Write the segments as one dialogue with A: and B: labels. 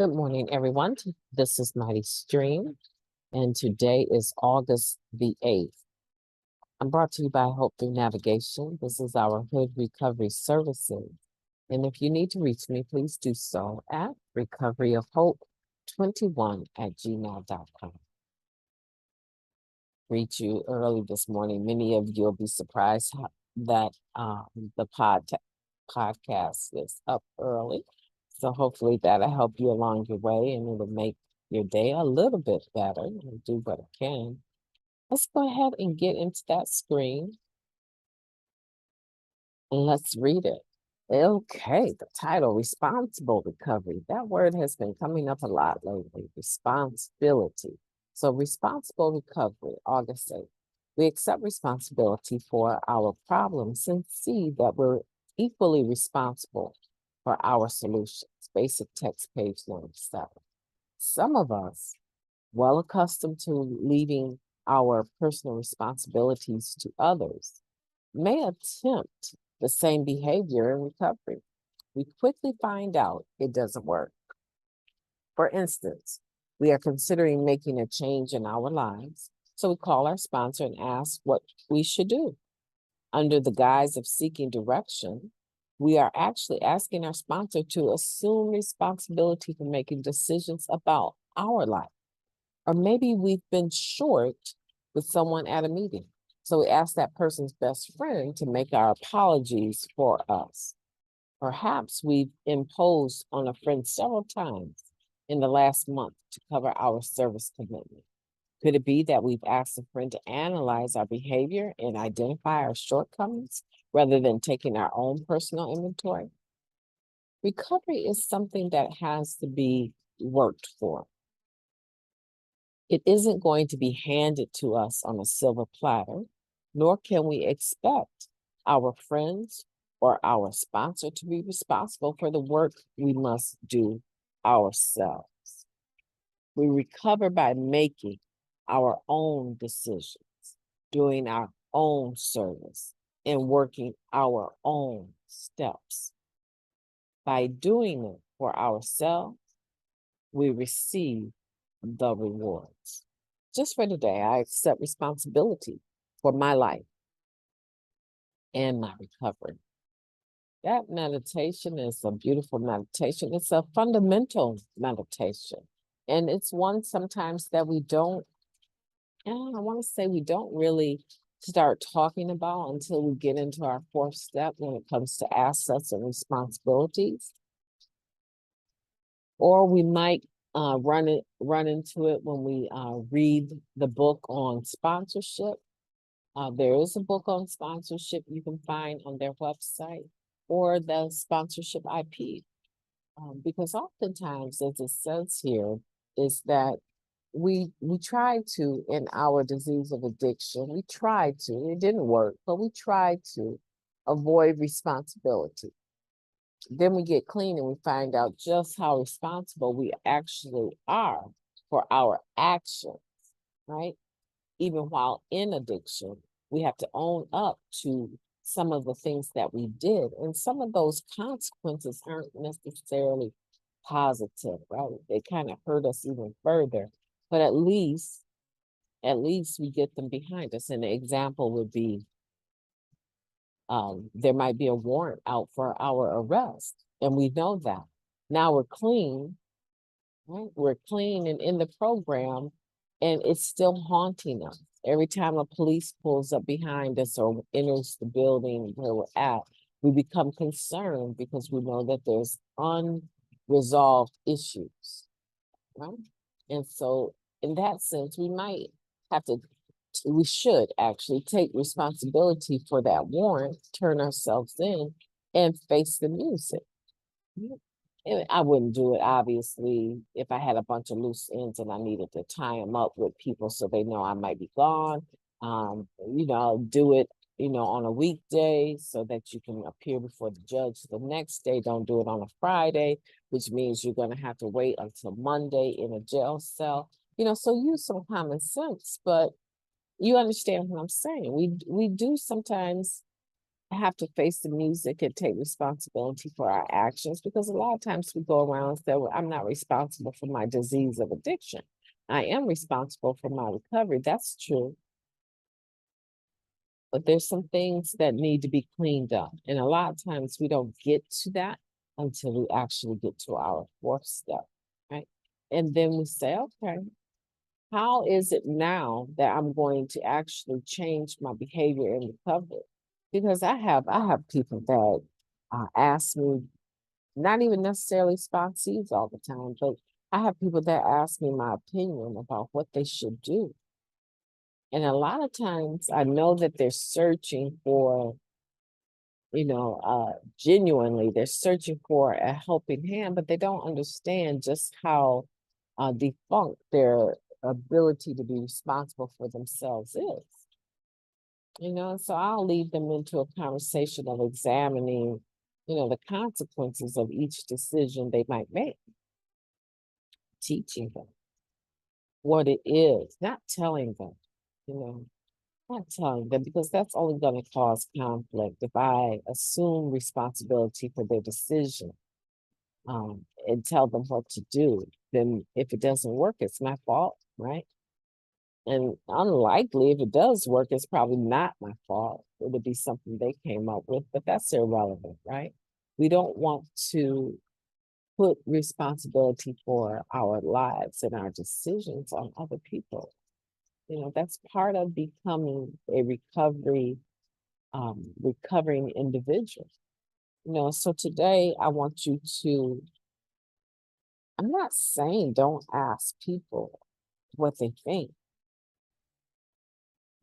A: Good morning, everyone. This is Mighty Stream, and today is August the 8th. I'm brought to you by Hope Through Navigation. This is our Hood Recovery Services. And if you need to reach me, please do so at recoveryofhope21@gmail.com. Reach you early this morning. Many of you will be surprised that the podcast is up early. So hopefully that'll help you along your way and it'll make your day a little bit better and do what it can. Let's go ahead and get into that screen and let's read it. Okay, the title, Responsible Recovery. That word has been coming up a lot lately, responsibility. So responsible recovery, August 8th. We accept responsibility for our problems and see that we're equally responsible for our solutions. Basic text, page 97. Some of us, well accustomed to leaving our personal responsibilities to others, may attempt the same behavior in recovery. We quickly find out it doesn't work. For instance, we are considering making a change in our lives, so we call our sponsor and ask what we should do. Under the guise of seeking direction, we are actually asking our sponsor to assume responsibility for making decisions about our life. Or maybe we've been short with someone at a meeting. So we ask that person's best friend to make our apologies for us. Perhaps we've imposed on a friend several times in the last month to cover our service commitment. Could it be that we've asked a friend to analyze our behavior and identify our shortcomings rather than taking our own personal inventory? Recovery is something that has to be worked for. It isn't going to be handed to us on a silver platter, nor can we expect our friends or our sponsor to be responsible for the work we must do ourselves. We recover by making our own decisions, doing our own service, and working our own steps. By doing it for ourselves, we receive the rewards. Just for today, I accept responsibility for my life and my recovery. That meditation is a beautiful meditation. It's a fundamental meditation. And it's one sometimes that we don't, and I want to say we don't really start talking about until we get into our fourth step when it comes to assets and responsibilities. Or we might run into it when we read the book on sponsorship. There is a book on sponsorship you can find on their website or the sponsorship IP. Because oftentimes, as it says here, is that we tried to, in our disease of addiction, we tried to, it didn't work, but we tried to avoid responsibility. Then we get clean and we find out just how responsible we actually are for our actions, right? Even while in addiction, we have to own up to some of the things that we did. And some of those consequences aren't necessarily positive, right? They kind of hurt us even further. But at least we get them behind us. And the example would be there might be a warrant out for our arrest, and we know that. Now we're clean, right? We're clean and in the program, and it's still haunting us. Every time a police pulls up behind us or enters the building where we're at, we become concerned because we know that there's unresolved issues, right? And so in that sense, we should actually take responsibility for that warrant, turn ourselves in, and face the music. And I wouldn't do it, obviously, if I had a bunch of loose ends and I needed to tie them up with people so they know I might be gone. Do it, on a weekday so that you can appear before the judge the next day. Don't do it on a Friday, which means you're going to have to wait until Monday in a jail cell. So use some common sense, but you understand what I'm saying. We do sometimes have to face the music and take responsibility for our actions, because a lot of times we go around and say, well, I'm not responsible for my disease of addiction. I am responsible for my recovery. That's true. But there's some things that need to be cleaned up. And a lot of times we don't get to that until we actually get to our fourth step, right? And then we say, okay, how is it now that I'm going to actually change my behavior in recovery? Because I have people that ask me, not even necessarily sponsees all the time, but I have people that ask me my opinion about what they should do. And a lot of times I know that they're searching for, genuinely, they're searching for a helping hand, but they don't understand just how defunct their ability to be responsible for themselves is. So I'll lead them into a conversation of examining, the consequences of each decision they might make, teaching them what it is, not telling them, you know, not telling them, because that's only going to cause conflict. If I assume responsibility for their decision, and tell them what to do, then if it doesn't work, it's my fault, right? And unlikely, if it does work, it's probably not my fault. It would be something they came up with, but that's irrelevant, right? We don't want to put responsibility for our lives and our decisions on other people. That's part of becoming a recovering individual. So today I want you to, I'm not saying don't ask people what they think,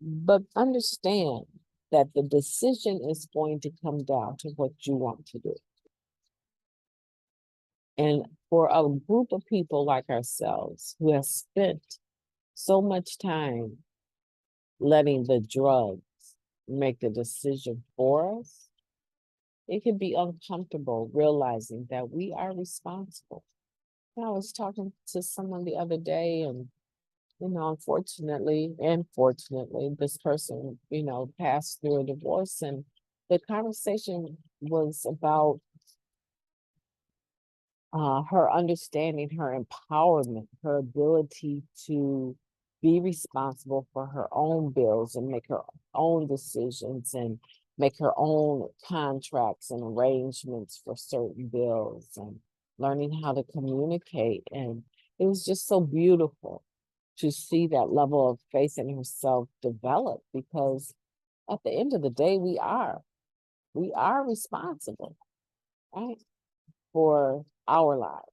A: but understand that the decision is going to come down to what you want to do. And for a group of people like ourselves who have spent so much time letting the drugs make the decision for us, it can be uncomfortable realizing that we are responsible. I was talking to someone the other day, and unfortunately and fortunately, this person, passed through a divorce, and the conversation was about her understanding her empowerment, her ability to be responsible for her own bills and make her own decisions and make her own contracts and arrangements for certain bills, and learning how to communicate. And it was just so beautiful to see that level of faith in herself develop, because at the end of the day, we are responsible, right, for our lives.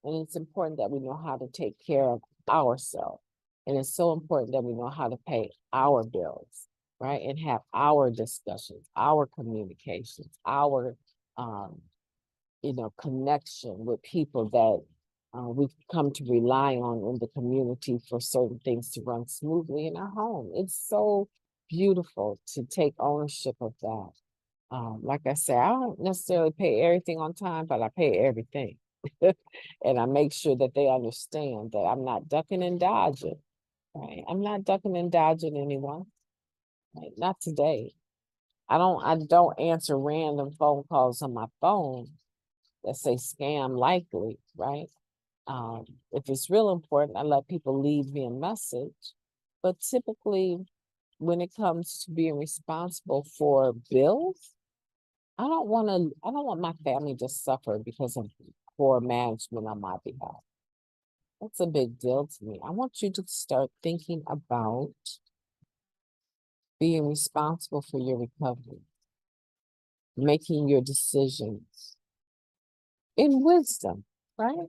A: And it's important that we know how to take care of ourselves. And it's so important that we know how to pay our bills, right? And have our discussions, our communications, our, um, connection with people that we've come to rely on in the community for certain things to run smoothly in our home. It's so beautiful to take ownership of that. Like I said, I don't necessarily pay everything on time, but I pay everything. And I make sure that they understand that I'm not ducking and dodging, right? I'm not ducking and dodging anyone, right? Not today. I don't answer random phone calls on my phone that say scam likely, right? If it's real important, I let people leave me a message. But typically, when it comes to being responsible for bills, I don't want my family to suffer because of poor management on my behalf. That's a big deal to me. I want you to start thinking about being responsible for your recovery, making your decisions in wisdom, right?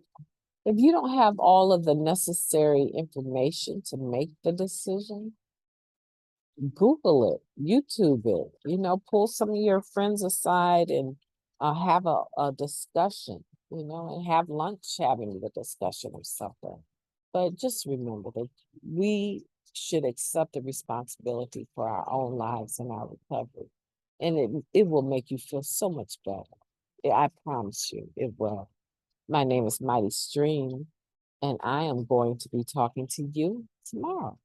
A: If you don't have all of the necessary information to make the decision, Google it, YouTube it, pull some of your friends aside and have a discussion, and have lunch having the discussion or something. But just remember that we should accept the responsibility for our own lives and our recovery. And it will make you feel so much better. I promise you, it will. My name is Mighty Stream, and I am going to be talking to you tomorrow.